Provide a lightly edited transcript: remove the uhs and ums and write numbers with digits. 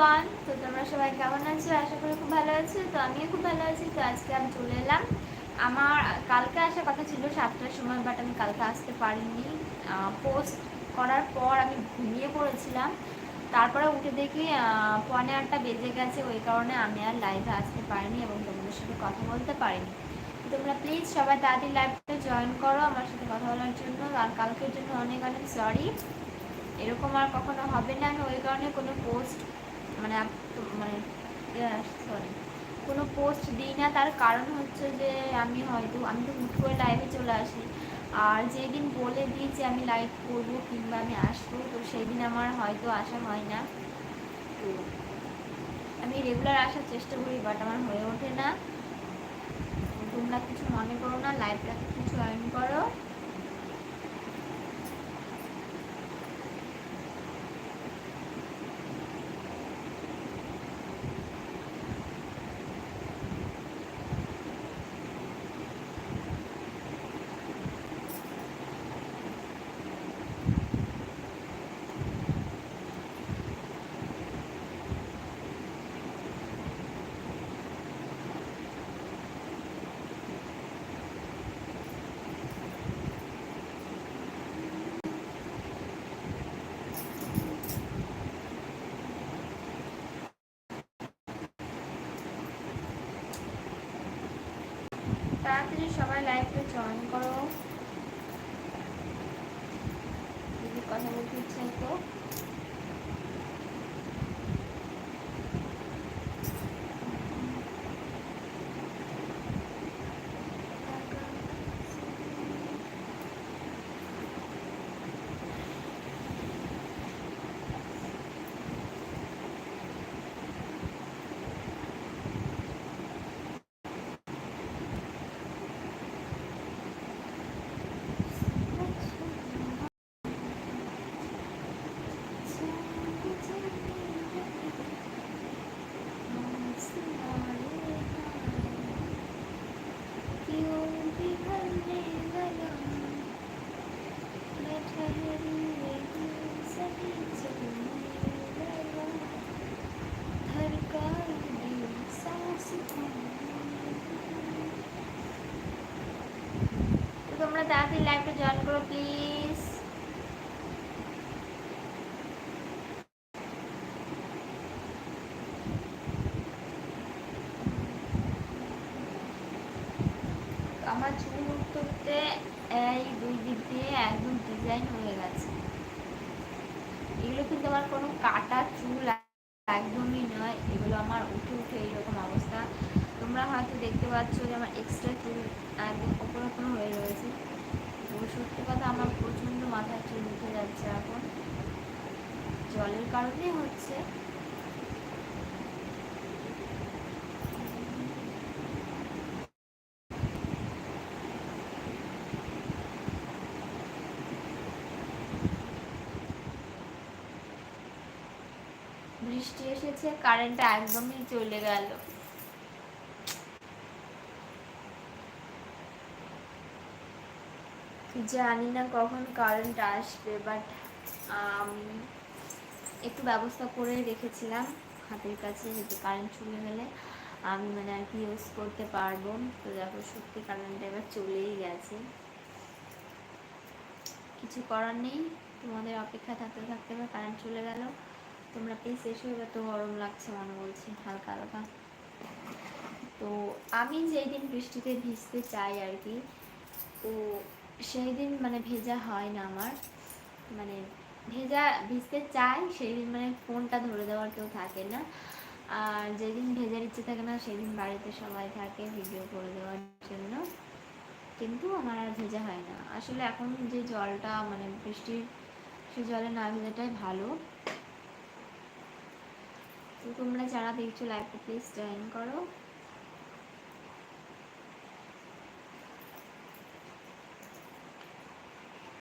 Everyone, তো তোমরা সবাই কেমন আছো? আশা করি খুব ভালো আছো। তো আমিও খুব ভালো আছি। তো আজকে আমি চলে এলাম। আমার কালকে আসার কথা ছিল 7টার সময়, বাট আমি কালকে আসতে পারিনি। পোস্ট করার পর আমি ঘুমিয়ে পড়েছিলাম। তারপরে উঠে দেখি 7:45 বেজে গেছে। ওই কারণে আমি আর লাইভে আসতে পারিনি এবং তোমাদের সাথে কথা বলতে পারিনি। তোমরা প্লিজ সবাই তাড়াতাড়ি লাইভে জয়েন করো আমার সাথে কথা বলার জন্য। আর কালকের জন্য অনেক অনেক সরি। এরকম আর কখনো হবে না। আমি ওই কারণে কোনো পোস্ট মানে মানে সরি কোনো পোস্ট দিই না। তার কারণ হচ্ছে যে আমি তো হুট করে লাইভে চলে আসি। আর যেদিন বলে দিই যে আমি লাইভ করবো কিংবা আমি আসবো, তো সেই দিন আমার হয়তো আসা হয় না। তো আমি রেগুলার আসার চেষ্টা করি, বাট আমার হয়ে ওঠে না। তোমরা কিছু মনে করো না, লাইভটাকে কিছু জয়েন করো। তাড়াতাড়ি সবাই লাইভে জয়েন করো যদি কথা বলতে ইচ্ছা তো। তোমরা তাড়াতাড়ি লাইভে জয়েন করো প্লিজ। আমার চুল উঠতে উঠতে এই 2 দিক দিয়ে একদম ডিজাইন হয়ে গেছে। এগুলো কিন্তু আমার কোনো কাটা চুল একদমই নয়, এগুলো আমার উঠে উঠে এইরকম অবস্থা। তোমরা হয়তো দেখতে পাচ্ছ যে আমার এক্সট্রা চুল একদম ওপর ওপর হয়ে রয়েছে। তো সত্যি কথা, আমার প্রচণ্ড মাথার চুল উঠে যাচ্ছে এখন, জলের কারণেই হচ্ছে। বৃষ্টি এসেছে, কারেন্টটা একদমই চলে গেল। জানি না কখন কারেন্ট আসবে, বাট আমি একটু ব্যবস্থা করে রেখেছিলাম হাতের কাছে, যদি কারেন্ট চলে গেলে আমি মানে আর কি ইউজ করতে পারবো। তো দেখো সত্যি কারেন্ট এবার চলেই গেছে, কিছু করার নেই। তোমাদের অপেক্ষা থাকতে থাকতে এবার কারেন্ট চলে গেল। তোমরা প্লিজ এসো, এবার তো গরম লাগছে মনে বলছি হালকা হালকা। তো আমি যেই দিন বৃষ্টিতে ভিজতে চাই আর কি, তো সেই দিন মানে ভেজা হয় না আমার। মানে ভিজতে চাই সেই দিন মানে ফোনটা ধরে দেওয়ার কেউ থাকে না। আর যেদিন ভেজার ইচ্ছে থাকে না সেদিন বাড়িতে সবাই থাকে ভিডিও করে দেওয়ার জন্য, কিন্তু আমার আর ভেজা হয় না। আসলে এখন যে জলটা মানে বৃষ্টির, সে জলে না ভেজাটাই ভালো। তো তোমরা যারা দেখছো লাইভটা প্লিজ জয়েন করো।